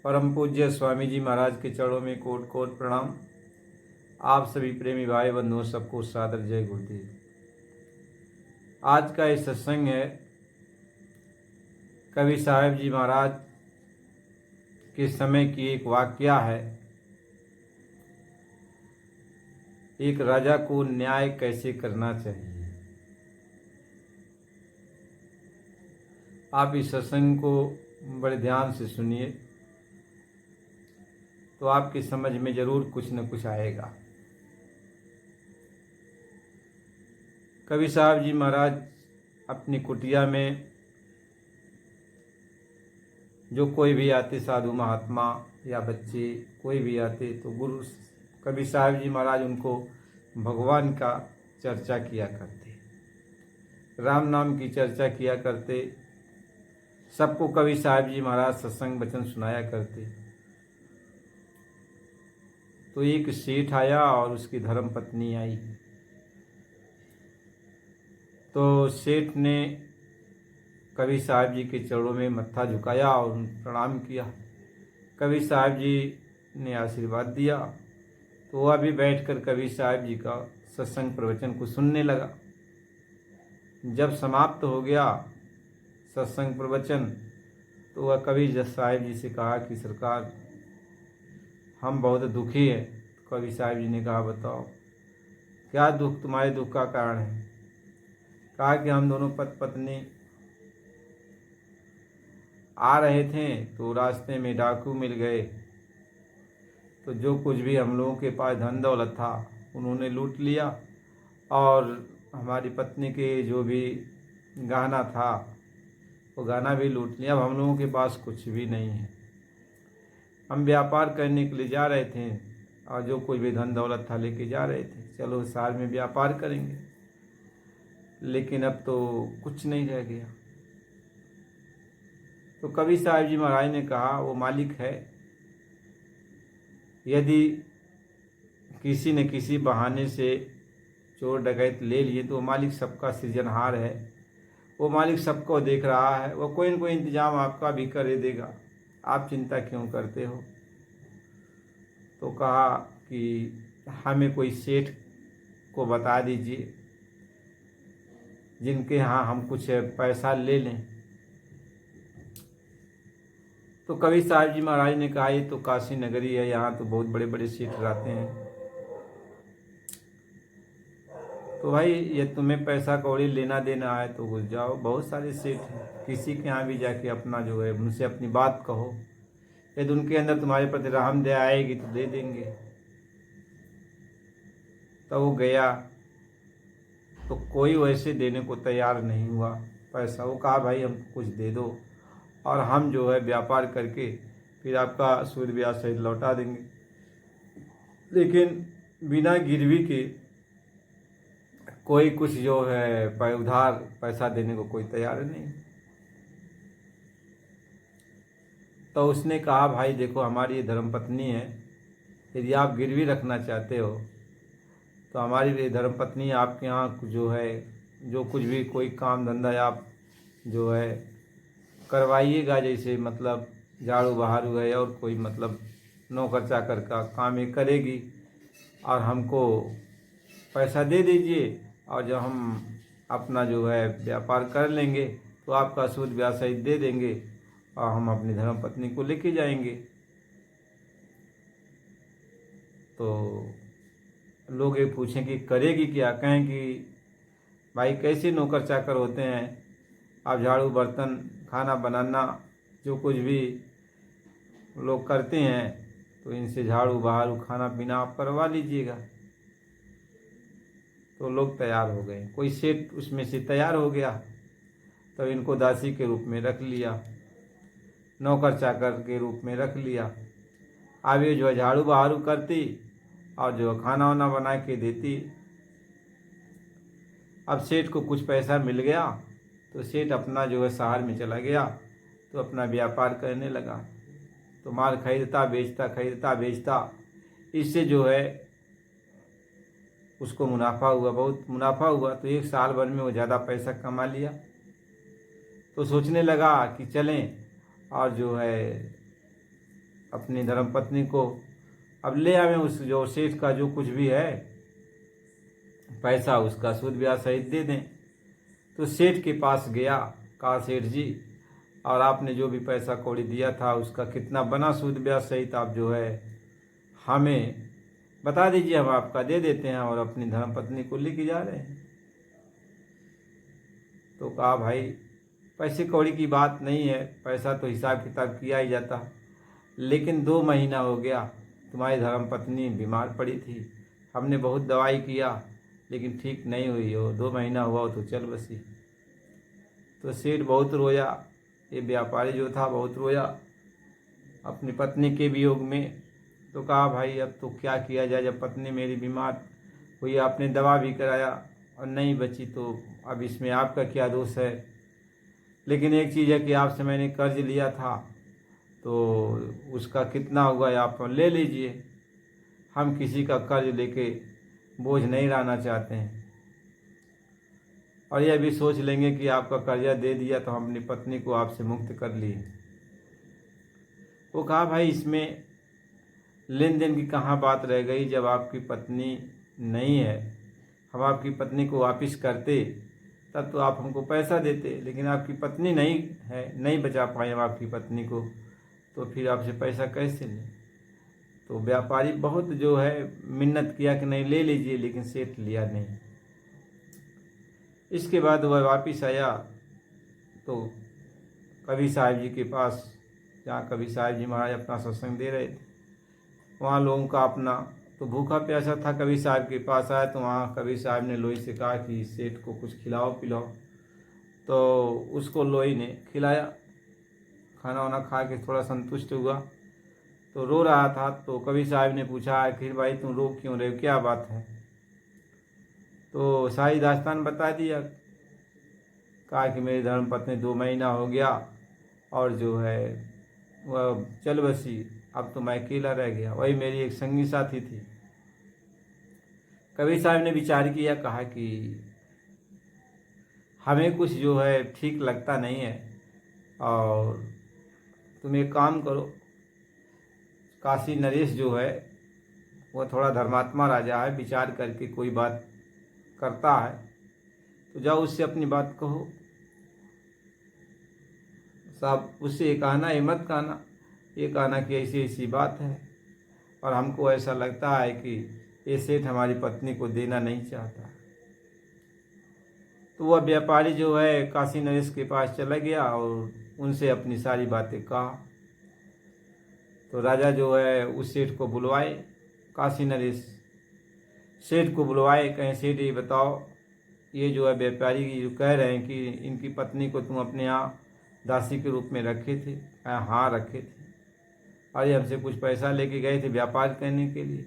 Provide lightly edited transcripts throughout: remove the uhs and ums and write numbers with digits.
परम पूज्य स्वामी जी महाराज के चरणों में कोट कोट प्रणाम। आप सभी प्रेमी भाई बंधुओं सबको सादर जय गुरुदेव। आज का ये सत्संग है कवि साहब जी महाराज के समय की एक वाकया है। एक राजा को न्याय कैसे करना चाहिए। आप इस सत्संग को बड़े ध्यान से सुनिए तो आपकी समझ में जरूर कुछ न कुछ आएगा। कवि साहब जी महाराज अपनी कुटिया में जो कोई भी आते, साधु महात्मा या बच्चे कोई भी आते, तो गुरु कवि साहब जी महाराज उनको भगवान का चर्चा किया करते, राम नाम की चर्चा किया करते। सबको कवि साहब जी महाराज सत्संग वचन सुनाया करते। तो एक सेठ आया और उसकी धर्म पत्नी आई। तो सेठ ने कवि साहब जी के चरणों में मत्था झुकाया और प्रणाम किया। कवि साहब जी ने आशीर्वाद दिया। तो वह भी बैठकर कवि साहब जी का सत्संग प्रवचन को सुनने लगा। जब समाप्त हो गया सत्संग प्रवचन, तो वह कवि साहब जी से कहा कि सरकार, हम बहुत दुखी हैं। कवि साहब जी ने कहा, बताओ क्या दुख, तुम्हारे दुख का कारण है। कहा कि हम दोनों पत्नी आ रहे थे तो रास्ते में डाकू मिल गए। तो जो कुछ भी हम लोगों के पास धन दौलत था उन्होंने लूट लिया, और हमारी पत्नी के जो भी गहना था वो गहना भी लूट लिया। अब हम लोगों के पास कुछ भी नहीं है। हम व्यापार करने के लिए जा रहे थे और जो कुछ भी धन दौलत था लेके जा रहे थे, चलो शहर में व्यापार करेंगे, लेकिन अब तो कुछ नहीं रह गया। तो कवि साहब जी महाराज ने कहा, वो मालिक है, यदि किसी न किसी बहाने से चोर डकैत ले लिए तो वो मालिक सबका सृजनहार है, वो मालिक सबको देख रहा है, वो कोई न कोई इंतजाम आपका भी कर देगा, आप चिंता क्यों करते हो। तो कहा कि हमें कोई सेठ को बता दीजिए जिनके यहाँ हम कुछ पैसा ले लें। तो कवि साहब जी महाराज ने कहा, ये तो काशी नगरी है, यहाँ तो बहुत बड़े बड़े सेठ रहते हैं। तो भाई ये तुम्हें पैसा कौड़ी लेना देना है तो घुस जाओ, बहुत सारे सेठ हैं, किसी के यहाँ भी जाके अपना जो है उनसे अपनी बात कहो, यदि उनके अंदर तुम्हारे प्रति रहम दया आएगी तो दे देंगे। तो वो गया तो कोई वैसे देने को तैयार नहीं हुआ पैसा। वो कहा, भाई हमको कुछ दे दो और हम जो है व्यापार करके फिर आपका सूद ब्याज सहित लौटा देंगे। लेकिन बिना गिरवी के कोई कुछ जो है उधार पैसा देने को कोई तैयार नहीं। तो उसने कहा, भाई देखो हमारी ये धर्मपत्नी है, यदि आप गिरवी रखना चाहते हो तो हमारी ये धर्मपत्नी आपके यहाँ जो है जो कुछ भी कोई काम धंधा आप जो है करवाइएगा, जैसे मतलब झाड़ू बहारू है और कोई मतलब नौकर चाकर का काम ये करेगी, और हमको पैसा दे दीजिए, और जब हम अपना जो है व्यापार कर लेंगे तो आपका सूद ब्याज सहित दे देंगे और हम अपनी धर्मपत्नी को लेके जाएंगे। तो लोग ये पूछें कि करेगी क्या, कहें कि भाई कैसे नौकर चाकर होते हैं, आप झाड़ू बर्तन खाना बनाना जो कुछ भी लोग करते हैं तो इनसे झाड़ू बहारू खाना पीना आप करवा लीजिएगा। तो लोग तैयार हो गए, कोई सेठ उसमें से तैयार हो गया, तो इनको दासी के रूप में रख लिया, नौकर चाकर के रूप में रख लिया। अब ये जो है झाड़ू बहारू करती और जो खाना वाना बना के देती। अब सेठ को कुछ पैसा मिल गया तो सेठ अपना जो है शहर में चला गया, तो अपना व्यापार करने लगा। तो माल खरीदता बेचता, इससे जो है उसको मुनाफा हुआ, बहुत मुनाफा हुआ। तो एक साल भर में वो ज़्यादा पैसा कमा लिया। तो सोचने लगा कि चलें और जो है अपनी धर्मपत्नी को अब ले आवे उस जो सेठ का जो कुछ भी है पैसा उसका सूद ब्याज सहित दे दें। तो सेठ के पास गया, कहा सेठ जी और आपने जो भी पैसा कौड़ी दिया था उसका कितना बना सूद ब्याज सहित आप जो है हमें बता दीजिए, हम आपका दे देते हैं और अपनी धर्मपत्नी को लेके जा रहे हैं। तो कहा भाई पैसे कौड़ी की बात नहीं है, पैसा तो हिसाब किताब किया ही जाता, लेकिन 2 महीना हो गया तुम्हारी धर्मपत्नी बीमार पड़ी थी, हमने बहुत दवाई किया लेकिन ठीक नहीं हुई हो, 2 महीना हुआ हो तो चल बसी। तो सेठ बहुत रोया, ये व्यापारी जो था बहुत रोया अपनी पत्नी के वियोग में। तो कहा भाई अब तो क्या किया जाए, जब पत्नी मेरी बीमार हुई, आपने दवा भी कराया और नहीं बची तो अब इसमें आपका क्या दोष है। लेकिन एक चीज़ है कि आपसे मैंने कर्ज लिया था तो उसका कितना हुआ आप ले लीजिए, हम किसी का कर्ज लेके बोझ नहीं रहना चाहते हैं और यह भी सोच लेंगे कि आपका कर्जा दे दिया तो हम अपनी पत्नी को आपसे मुक्त कर लिए। वो कहा भाई इसमें लेन देन की कहाँ बात रह गई, जब आपकी पत्नी नहीं है, हम आपकी पत्नी को वापस करते तब तो आप हमको पैसा देते, लेकिन आपकी पत्नी नहीं है, नहीं बचा पाए हम आपकी पत्नी को, तो फिर आपसे पैसा कैसे लें। तो व्यापारी बहुत जो है मिन्नत किया कि नहीं ले लीजिए, लेकिन सेठ लिया नहीं। इसके बाद वह वापस आया तो कवि साहब जी के पास, जहाँ कवि साहब जी महाराज अपना सत्संग दे रहे थे, वहाँ लोगों का अपना तो भूखा प्यासा था, कवि साहब के पास आया तो वहाँ कवि साहब ने लोई से कहा कि सेठ को कुछ खिलाओ पिलाओ। तो उसको लोई ने खिलाया, खाना वाना खा के थोड़ा संतुष्ट हुआ तो रो रहा था। तो कवि साहब ने पूछा आखिर भाई तुम रो क्यों रहे हो, क्या बात है। तो सारी दास्तान बता दिया, कहा कि मेरी धर्मपत्नी 2 महीना हो गया और जो है वह चल बसी, अब तो मैं अकेला रह गया, वही मेरी एक संगी साथी थी। कवि साहब ने विचार किया, कहा कि हमें कुछ जो है ठीक लगता नहीं है और तुम एक काम करो, काशी नरेश जो है वह थोड़ा धर्मात्मा राजा है, विचार करके कोई बात करता है, तो जाओ उससे अपनी बात कहो। साहब उससे ये कहना, ये मत कहना, ये कहना कि ऐसी ऐसी बात है और हमको ऐसा लगता है कि ये सेठ हमारी पत्नी को देना नहीं चाहता। तो वह व्यापारी जो है काशी नरेश के पास चला गया और उनसे अपनी सारी बातें कहा। तो राजा जो है उस सेठ को बुलवाए, काशी नरेश सेठ को बुलवाए, कहें सेठ ये बताओ, ये जो है व्यापारी जो कह रहे हैं कि इनकी पत्नी को तुम अपने यहाँ दासी के रूप में रखे थे। हाँ रखे थे, अरे हमसे कुछ पैसा लेके गए थे व्यापार करने के लिए,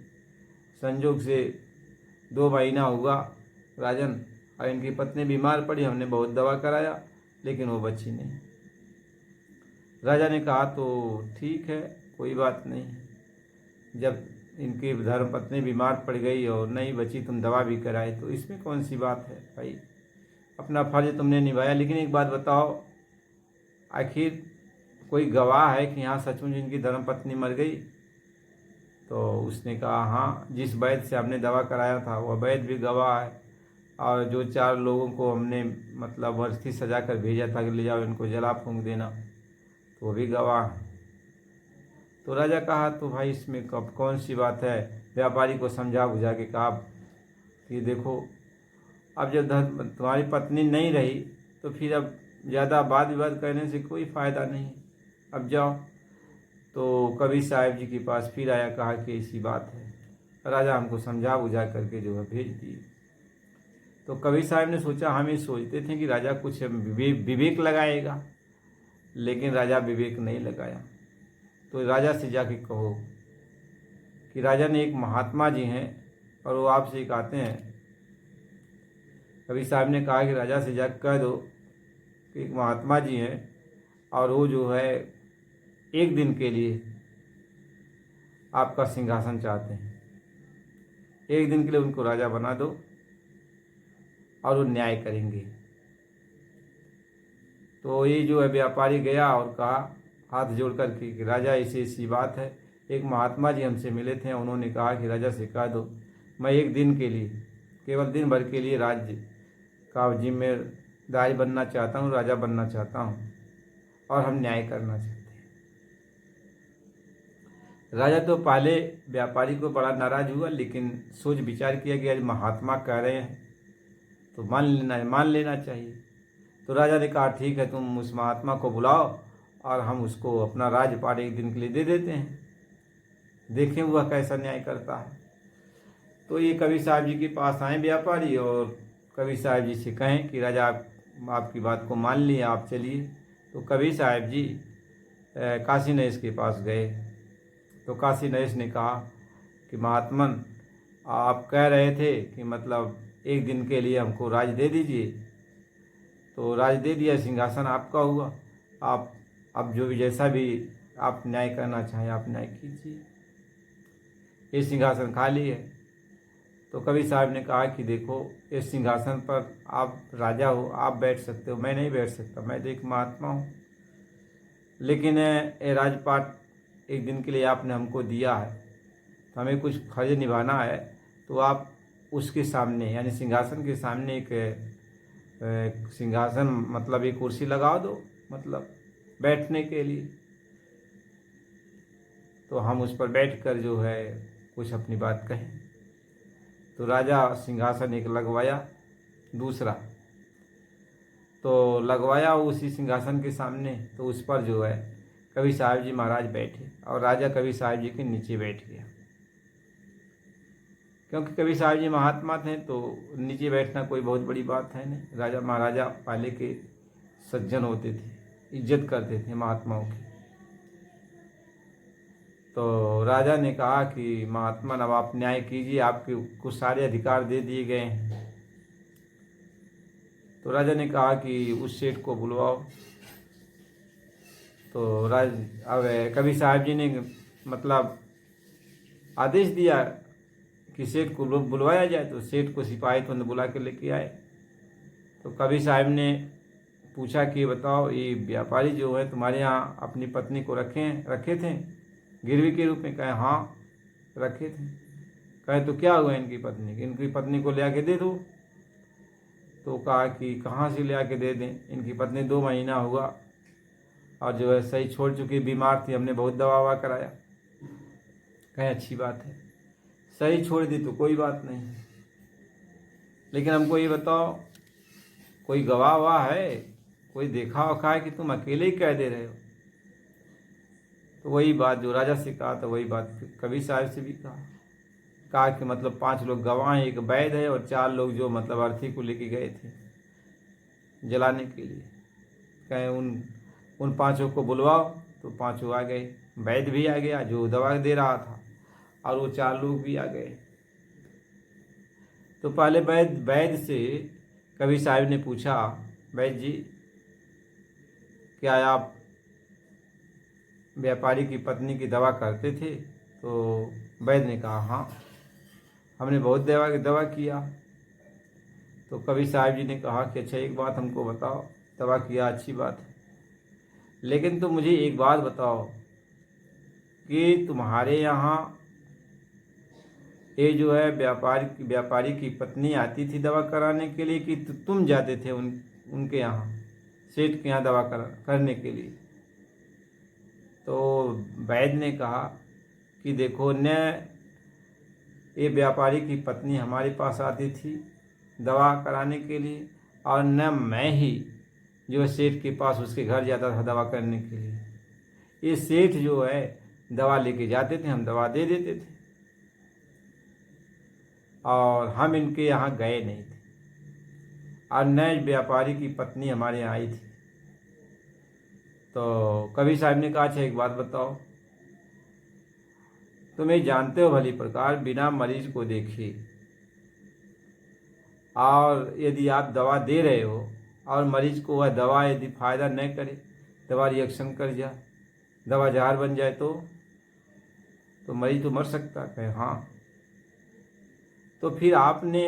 संजोग से 2 महीना हुआ राजन और इनकी पत्नी बीमार पड़ी, हमने बहुत दवा कराया लेकिन वो बची नहीं। राजा ने कहा तो ठीक है कोई बात नहीं, जब इनकी धर्मपत्नी बीमार पड़ गई और नहीं बची, तुम दवा भी कराए तो इसमें कौन सी बात है भाई, अपना फर्ज तुमने निभाया। लेकिन एक बात बताओ, आखिर कोई गवाह है कि यहाँ सचमुच इनकी धर्मपत्नी मर गई। तो उसने कहा हाँ, जिस वैद्य से हमने दवा कराया था वह वैद्य भी गवाह है और जो 4 लोगों को हमने मतलब अर्थी सजा कर भेजा था कि ले जाओ इनको जला फूंक देना, तो वो भी गवाह है। तो राजा कहा तो भाई इसमें कब कौन सी बात है। व्यापारी को समझा बुझा के कहा कि देखो अब जब तुम्हारी पत्नी नहीं रही तो फिर अब ज़्यादा वाद विवाद करने से कोई फ़ायदा नहीं, अब जाओ। तो कवि साहब जी के पास फिर आया, कहा कि ऐसी बात है। राजा हमको समझा बुझा करके जो है भेज दिए। तो कवि साहब ने सोचा, हम ये सोचते थे कि राजा कुछ विवेक लगाएगा, लेकिन राजा विवेक नहीं लगाया। तो राजा से जाके कहो कि राजा ने एक महात्मा जी हैं और वो आपसे एक आते हैं। कवि साहब ने कहा कि राजा से जाकर कह दो कि एक महात्मा जी हैं और वो जो है 1 दिन के लिए आपका सिंहासन चाहते हैं, 1 दिन के लिए उनको राजा बना दो और वो न्याय करेंगे। तो ये जो है व्यापारी गया और कहा हाथ जोड़ कर के कि राजा ऐसी ऐसी बात है, एक महात्मा जी हमसे मिले थे, उन्होंने कहा कि राजा से कह दो मैं एक दिन के लिए, केवल दिन भर के लिए राज्य का जिम्मेदारी बनना चाहता हूँ, राजा बनना चाहता हूँ और हम न्याय करना चाहते हैं। राजा तो पहले व्यापारी को बड़ा नाराज हुआ, लेकिन सोच विचार किया कि आज महात्मा कह रहे हैं तो मान लेना चाहिए। तो राजा ने कहा ठीक है, तुम उस महात्मा को बुलाओ और हम उसको अपना राजपाट एक दिन के लिए दे देते हैं, देखें वह कैसा न्याय करता है। तो ये कवि साहब जी के पास आए व्यापारी और कवि साहब जी से कहें कि राजा आपकी बात को मान लिए, आप चलिए। तो कवि साहब जी काशी नरेश के पास गए। तो काशी नरेश ने कहा कि महात्मन, आप कह रहे थे कि मतलब एक दिन के लिए हमको राज दे दीजिए, तो राज दे दिया, सिंहासन आपका हुआ, आप अब जो भी जैसा भी आप न्याय करना चाहें आप न्याय कीजिए, ये सिंहासन खाली है। तो कवि साहब ने कहा कि देखो, इस सिंहासन पर आप राजा हो, आप बैठ सकते हो, मैं नहीं बैठ सकता, मैं तो एक महात्मा हूँ। लेकिन ये राजपाट एक दिन के लिए आपने हमको दिया है, तो हमें कुछ फर्ज निभाना है, तो आप उसके सामने यानी सिंहासन के सामने एक सिंहासन मतलब एक कुर्सी लगा दो, मतलब बैठने के लिए, तो हम उस पर बैठकर जो है कुछ अपनी बात कहें। तो राजा सिंहासन एक लगवाया, दूसरा तो लगवाया उसी सिंहासन के सामने, तो उस पर जो है कवि साहब जी महाराज बैठे और राजा कवि साहब जी के नीचे बैठ गया। क्योंकि कवि साहब जी महात्मा थे तो नीचे बैठना कोई बहुत बड़ी बात है नहीं। राजा महाराजा पहले के सज्जन होते थे, इज्जत करते थे महात्माओं की। तो राजा ने कहा कि महात्मा अब आप न्याय कीजिए, आपके कुछ सारे अधिकार दे दिए गए हैं। तो राजा ने कहा कि उस सेठ को बुलवाओ। तो अब कवि साहब जी ने मतलब आदेश दिया कि सेठ को बुलवाया जाए। तो सेठ को सिपाही तुरंत बुला के लेके आए। तो कवि साहब ने पूछा कि बताओ, ये व्यापारी जो है तुम्हारे यहाँ अपनी पत्नी को रखे थे गिरवी के रूप में? कहे हाँ रखे थे। कहे तो क्या हुआ इनकी पत्नी को ले आके दे दो। तो कहा कि कहाँ से ले आके दे दें, इनकी पत्नी 2 महीना हुआ और जो है सही छोड़ चुकी, बीमार थी, हमने बहुत दवा ववा कराया। कहे अच्छी बात है, सही छोड़ दी तो कोई बात नहीं, लेकिन हमको ये बताओ कोई गवाह ववाह है, कोई देखा वखा है कि तुम अकेले ही कह दे रहे हो? तो वही बात जो राजा से कहा था वही बात कवि साहब से भी कहा कि मतलब 5 लोग गवाह हैं, एक वैद है और 4 लोग जो मतलब अर्थी को लेके गए थे जलाने के लिए। कहें उन 5 को बुलवाओ। तो 5 आ गए, वैद भी आ गया जो दवा दे रहा था, और वो 4 लोग भी आ गए। तो पहले वैद से कवि साहब ने पूछा, वैद जी क्या आप व्यापारी की पत्नी की दवा करते थे? तो वैद ने कहा हाँ, हमने बहुत दवा किया। तो कवि साहब जी ने कहा कि अच्छा एक बात हमको बताओ, दवा किया अच्छी बात है, लेकिन तुम मुझे एक बात बताओ कि तुम्हारे यहाँ ये जो है व्यापारी की पत्नी आती थी दवा कराने के लिए कि तुम जाते थे उनके यहाँ, सेठ के यहाँ दवा करने के लिए? तो वैद्य ने कहा कि देखो, न ये व्यापारी की पत्नी हमारे पास आती थी दवा कराने के लिए, और न मैं ही जो है सेठ के पास उसके घर जाता था दवा करने के लिए। ये सेठ जो है दवा लेके जाते थे, हम दवा दे देते थे, और हम इनके यहाँ गए नहीं थे, और न व्यापारी की पत्नी हमारे यहाँ आई थी। तो कवि साहब ने कहा अच्छा एक बात बताओ, तुम ये जानते हो भली प्रकार बिना मरीज को देखे, और यदि आप दवा दे रहे हो और मरीज को वह दवा यदि फायदा न करे, दवा रिएक्शन कर जाए, दवा जहर बन जाए, तो मरीज तो मर सकता है। हाँ, तो फिर आपने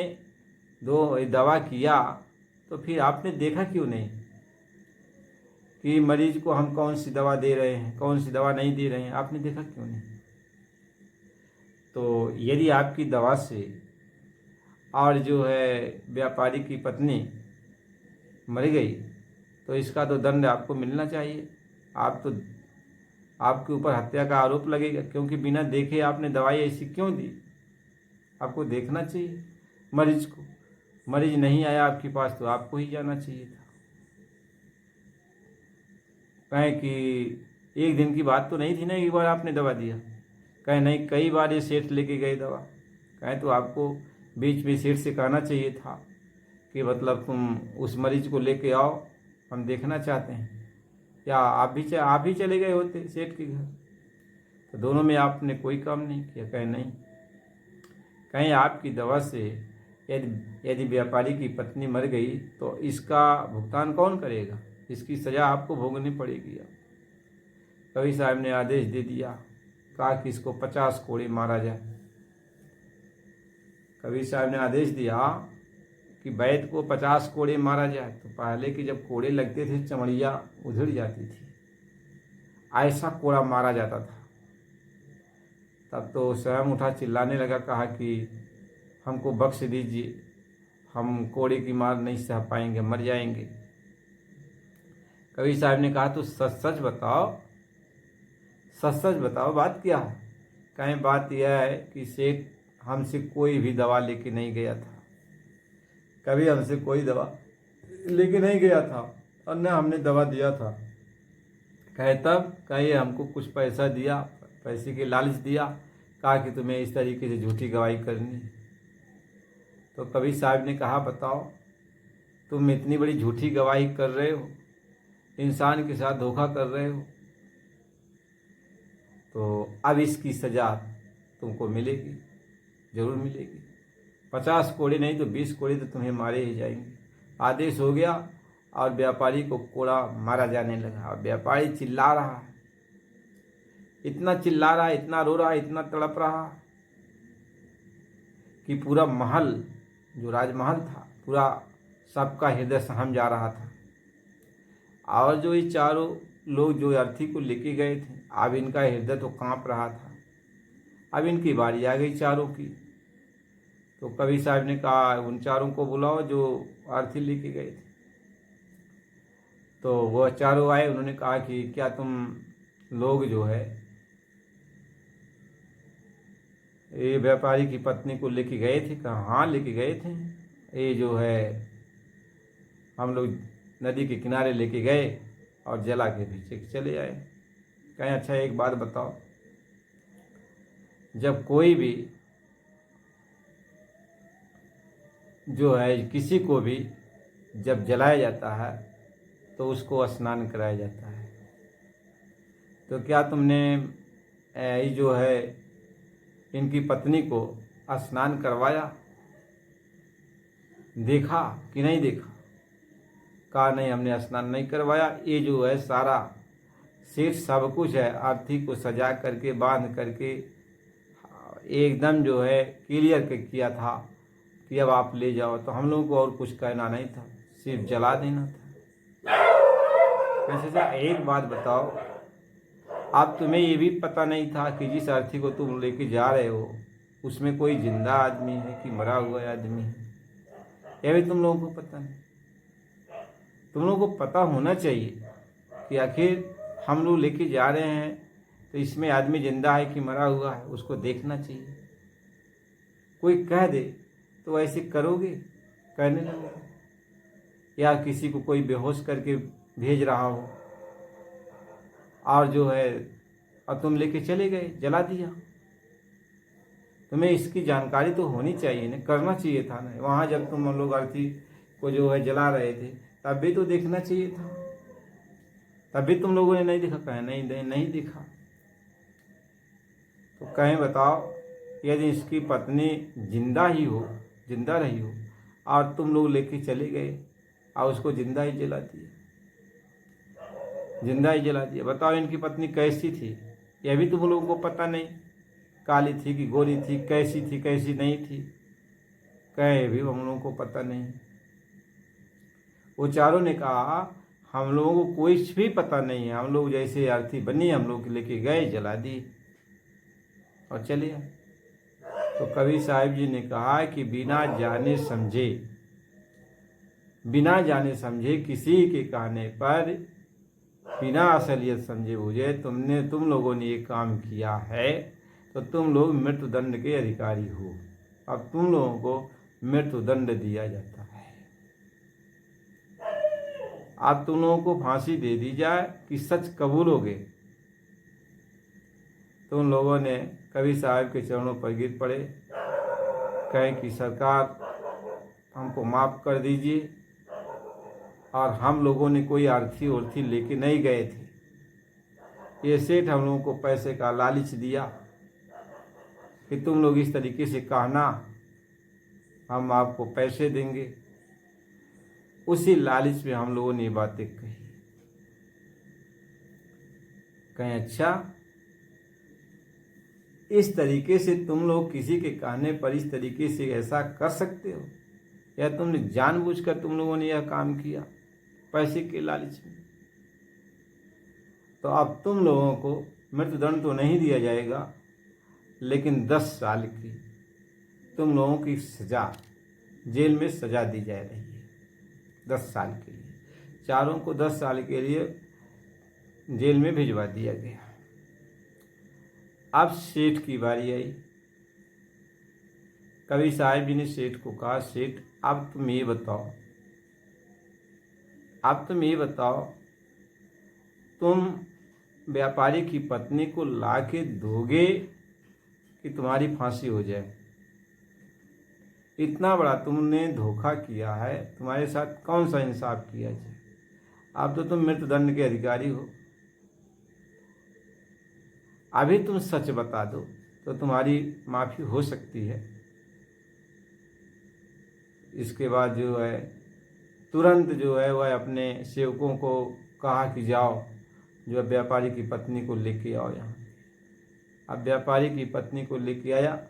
दवा किया, तो फिर आपने देखा क्यों नहीं कि मरीज को हम कौन सी दवा दे रहे हैं, कौन सी दवा नहीं दे रहे हैं, आपने देखा क्यों नहीं? तो यदि आपकी दवा से और जो है व्यापारी की पत्नी मर गई तो इसका तो दंड आपको मिलना चाहिए। आप तो आपके ऊपर हत्या का आरोप लगेगा, क्योंकि बिना देखे आपने दवाई ऐसी क्यों दी? आपको देखना चाहिए मरीज को। मरीज नहीं आया आपके पास तो आपको ही जाना चाहिए था। कहें कि एक दिन की बात तो नहीं थी ना, एक बार आपने दवा दिया। कहें नहीं, कई बार ये सेठ लेके गए दवा। कहें तो आपको बीच में सेठ से कहना चाहिए था कि मतलब तुम उस मरीज को लेके आओ, हम देखना चाहते हैं। या आप ही चले गए होते सेठ के घर, तो दोनों में आपने कोई काम नहीं किया। कहें नहीं, कहीं आपकी दवा से यदि व्यापारी की पत्नी मर गई तो इसका भुगतान कौन करेगा? इसकी सज़ा आपको भोगनी पड़ेगी। कवि साहब ने आदेश दे दिया, कहा कि इसको 50 कोड़े मारा जाए। कवि साहब ने आदेश दिया कि वैद्य को 50 कोड़े मारा जाए। तो पहले कि जब कोड़े लगते थे चमड़िया उधड़ जाती थी, ऐसा कोड़ा मारा जाता था। तब तो स्वयं उठा चिल्लाने लगा, कहा कि हमको बख्श दीजिए, हम कोड़े की मार नहीं सह पाएंगे, मर जाएंगे। कवि साहब ने कहा तो सच सच बताओ, सच सच बताओ, बात क्या है? कहें बात यह है कि सेठ हमसे कोई भी दवा लेके नहीं गया था, कभी हमसे कोई दवा लेके नहीं गया था और न हमने दवा दिया था। कहे तब? कहे हमको कुछ पैसा दिया, पैसे के लालच दिया, कहा कि तुम्हें इस तरीके से झूठी गवाही करनी। तो कवि साहब ने कहा बताओ, तुम इतनी बड़ी झूठी गवाही कर रहे हो, इंसान के साथ धोखा कर रहे हो, तो अब इसकी सज़ा तुमको मिलेगी, जरूर मिलेगी। 50 कोड़े नहीं तो 20 कोड़े तो तुम्हें मारे ही जाएंगे। आदेश हो गया और व्यापारी को कोड़ा मारा जाने लगा। और व्यापारी चिल्ला रहा है, इतना चिल्ला रहा, इतना रो रहा, इतना तड़प रहा कि पूरा महल, जो राजमहल था, पूरा सबका हृदय सहम जा रहा था। और जो ये चारों लोग जो अर्थी को लेके गए थे, अब इनका हृदय तो कांप रहा था। अब इनकी बारी आ गई चारों की। तो कवि साहब ने कहा उन चारों को बुलाओ जो अर्थी लेके गए थे। तो वह चारों आए। उन्होंने कहा कि क्या तुम लोग जो है ये व्यापारी की पत्नी को लेके गए थे? कहा हाँ लेके गए थे, ये जो है हम लोग नदी के किनारे लेके गए और जला के पीछे चले आए। कहें अच्छा एक बात बताओ, जब कोई भी जो है किसी को भी जब जलाया जाता है तो उसको स्नान कराया जाता है, तो क्या तुमने ये जो है इनकी पत्नी को स्नान करवाया, देखा कि नहीं देखा? कहा नहीं, हमने स्नान नहीं करवाया। ये जो है सारा सेठ सब कुछ है अर्थी को सजा करके बांध करके एकदम जो है क्लियर किया था कि अब आप ले जाओ। तो हम लोगों को और कुछ कहना नहीं था, सिर्फ जला देना था। वैसे एक बात बताओ, आप तुम्हें ये भी पता नहीं था कि जिस अर्थी को तुम लेके जा रहे हो उसमें कोई जिंदा आदमी है कि मरा हुआ आदमी है? यह भी तुम लोगों को पता नहीं। तुम लोगों को पता होना चाहिए कि आखिर हम लोग लेके जा रहे हैं तो इसमें आदमी जिंदा है कि मरा हुआ है, उसको देखना चाहिए। कोई कह दे तो ऐसे करोगे, कहने लगोगे? या किसी को कोई बेहोश करके भेज रहा हो और जो है और तुम लेके चले गए, जला दिया। तुम्हें इसकी जानकारी तो होनी चाहिए ना, करना चाहिए था ना। वहाँ जब तुम लोग अर्थी को जो है जला रहे थे तब भी तो देखना चाहिए था, तब भी तुम लोगों ने नहीं देखा। कहें नहीं देखा। तो कहें बताओ, यदि इसकी पत्नी जिंदा रही हो और तुम लोग लेके चले गए और उसको जिंदा ही जला दिया, बताओ इनकी पत्नी कैसी थी? यह भी तुम लोगों को पता नहीं, काली थी कि गोरी थी, कैसी थी कैसी नहीं थी, कहे भी हम लोगों को पता नहीं। वो चारों ने कहा हम लोगों को कुछ भी पता नहीं है, हम लोग जैसे अर्थी बनी हम लोग लेके गए, जला दी और चले आए। तो कवि साहब जी ने कहा कि बिना जाने समझे किसी के कहने पर, बिना असलियत समझे बुझे तुम लोगों ने ये काम किया है, तो तुम लोग मृत्युदंड के अधिकारी हो। अब तुम लोगों को मृत्युदंड दिया जाता है। अब तुम लोगों को फांसी दे दी जाए कि सच कबूलोगे। तो उन लोगों ने कवि साहब के चरणों पर गिर पड़े, कहें कि सरकार हमको माफ़ कर दीजिए, और हम लोगों ने कोई अर्थी उर्थी लेके नहीं गए थे। ये सेठ हम लोगों को पैसे का लालच दिया कि तुम लोग इस तरीके से कहना, हम आपको पैसे देंगे। उसी लालच में हम लोगों ने ये बातें कही। कहें अच्छा, इस तरीके से तुम लोग किसी के कहने पर इस तरीके से ऐसा कर सकते हो, या तुमने जानबूझकर तुम लोगों ने यह काम किया पैसे के लालच में? तो अब तुम लोगों को मृत्युदंड तो नहीं दिया जाएगा, लेकिन 10 साल की तुम लोगों की सजा, जेल में सजा दी जा रही है 10 साल के लिए। चारों को 10 साल के लिए जेल में भिजवा दिया गया। अब सेठ की बारी आई। कवि साहब जी ने सेठ को कहा, सेठ अब तुम ये बताओ, तुम व्यापारी की पत्नी को ला के दोगे कि तुम्हारी फांसी हो जाए? इतना बड़ा तुमने धोखा किया है, तुम्हारे साथ कौन सा इंसाफ किया जाए? अब तो तुम मृत्युदंड के अधिकारी हो। अभी तुम सच बता दो तो तुम्हारी माफ़ी हो सकती है। इसके बाद जो है तुरंत जो है वह अपने सेवकों को कहा कि जाओ जो व्यापारी की पत्नी को लेके आओ यहाँ। अब व्यापारी की पत्नी को लेके आया।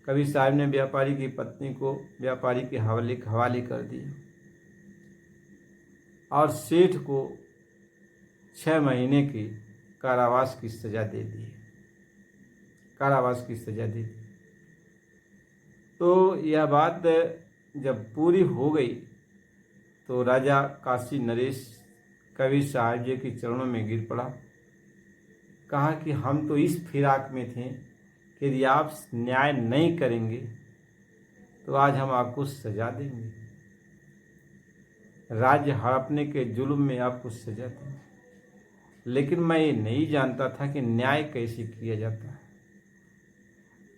कवि साहब ने व्यापारी की पत्नी को व्यापारी के हवाले कर दिया और सेठ को 6 महीने की कारावास की सजा दे दी। तो यह बात जब पूरी हो गई तो राजा काशी नरेश कवि साहब जी के चरणों में गिर पड़ा। कहा कि हम तो इस फिराक में थे कि यदि आप न्याय नहीं करेंगे तो आज हम आपको सजा देंगे, राज्य हड़पने के जुल्म में आपको सजा देंगे। लेकिन मैं ये नहीं जानता था कि न्याय कैसे किया जाता है।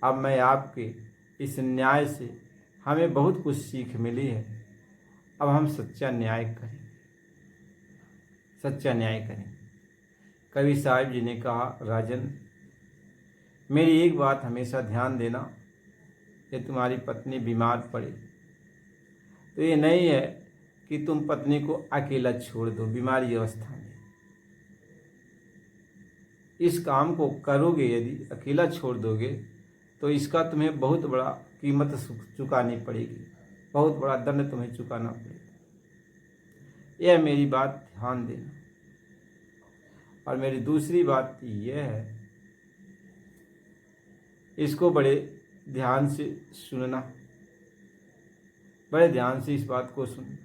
अब मैं आपके इस न्याय से हमें बहुत कुछ सीख मिली है। अब हम सच्चा न्याय करें। कवि साहब जी ने कहा, राजन मेरी एक बात हमेशा ध्यान देना, कि तुम्हारी पत्नी बीमार पड़े तो ये नहीं है कि तुम पत्नी को अकेला छोड़ दो बीमारी अवस्था में। इस काम को करोगे, यदि अकेला छोड़ दोगे तो इसका तुम्हें बहुत बड़ा कीमत चुकानी पड़ेगी, बहुत बड़ा दंड तुम्हें चुकाना पड़ेगा। यह मेरी बात ध्यान देना। और मेरी दूसरी बात यह है, इसको बड़े ध्यान से सुनना, बड़े ध्यान से इस बात को सुनना।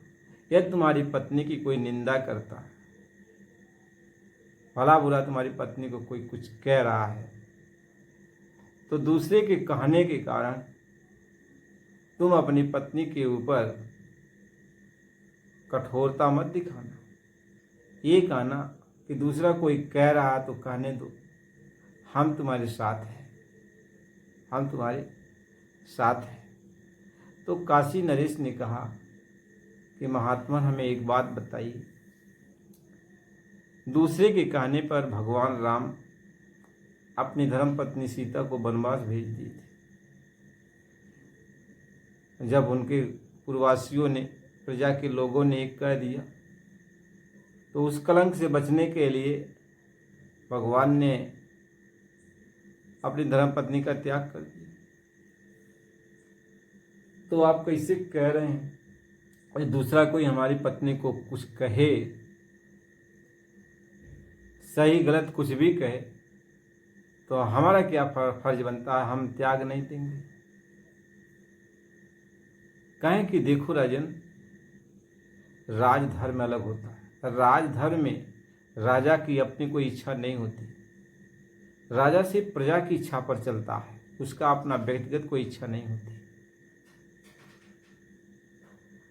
यदि तुम्हारी पत्नी की कोई निंदा करता है, भला बुरा तुम्हारी पत्नी को कोई कुछ कह रहा है, तो दूसरे के कहने के कारण तुम अपनी पत्नी के ऊपर कठोरता मत दिखाना। ये कहना कि दूसरा कोई कह रहा तो कहने दो, हम तुम्हारे साथ हैं। तो काशी नरेश ने कहा कि महात्मा हमें एक बात बताइए, दूसरे के कहने पर भगवान राम अपनी धर्मपत्नी सीता को वनवास भेज दिए थे। जब उनके पूर्ववासियों ने, प्रजा के लोगों ने एक कह दिया, तो उस कलंक से बचने के लिए भगवान ने अपनी धर्मपत्नी का त्याग कर दिया। तो आप कैसे कह रहे हैं और दूसरा कोई हमारी पत्नी को कुछ कहे सही गलत कुछ भी कहे तो हमारा क्या फर्ज बनता है, हम त्याग नहीं देंगे। कहें कि देखो राजन, राजधर्म अलग होता है। राजधर्म में राजा की अपनी कोई इच्छा नहीं होती। राजा सिर्फ प्रजा की इच्छा पर चलता है, उसका अपना व्यक्तिगत कोई इच्छा नहीं होती।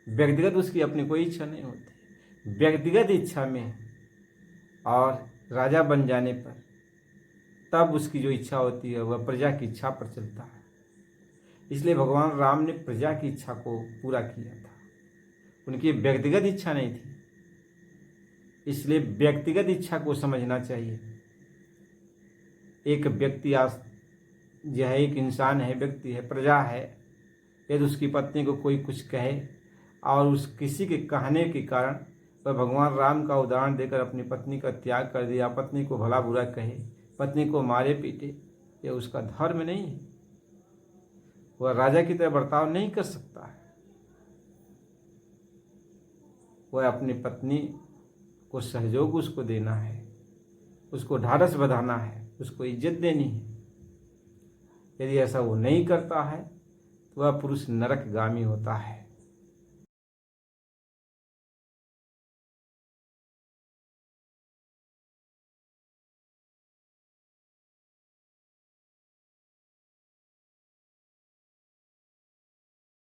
व्यक्तिगत उसकी अपनी कोई इच्छा नहीं होती। व्यक्तिगत इच्छा में और राजा बन जाने पर तब उसकी जो इच्छा होती है वह प्रजा की इच्छा पर चलता है। इसलिए भगवान राम ने प्रजा की इच्छा को पूरा किया था, उनकी व्यक्तिगत इच्छा नहीं थी। इसलिए व्यक्तिगत इच्छा को समझना चाहिए। एक व्यक्ति यह एक इंसान है, व्यक्ति है, प्रजा है, यदि उसकी पत्नी को कोई कुछ कहे और उस किसी के कहने के कारण वह भगवान राम का उदाहरण देकर अपनी पत्नी का त्याग कर दिया, पत्नी को भला बुरा कहे, पत्नी को मारे पीटे, यह उसका धर्म नहीं है। वह राजा की तरह बर्ताव नहीं कर सकता है। वह अपनी पत्नी को सहयोग उसको देना है, उसको ढाढ़स बंधाना है, उसको इज्जत देनी है। यदि ऐसा वो नहीं करता है तो वह पुरुष नरकगामी होता है।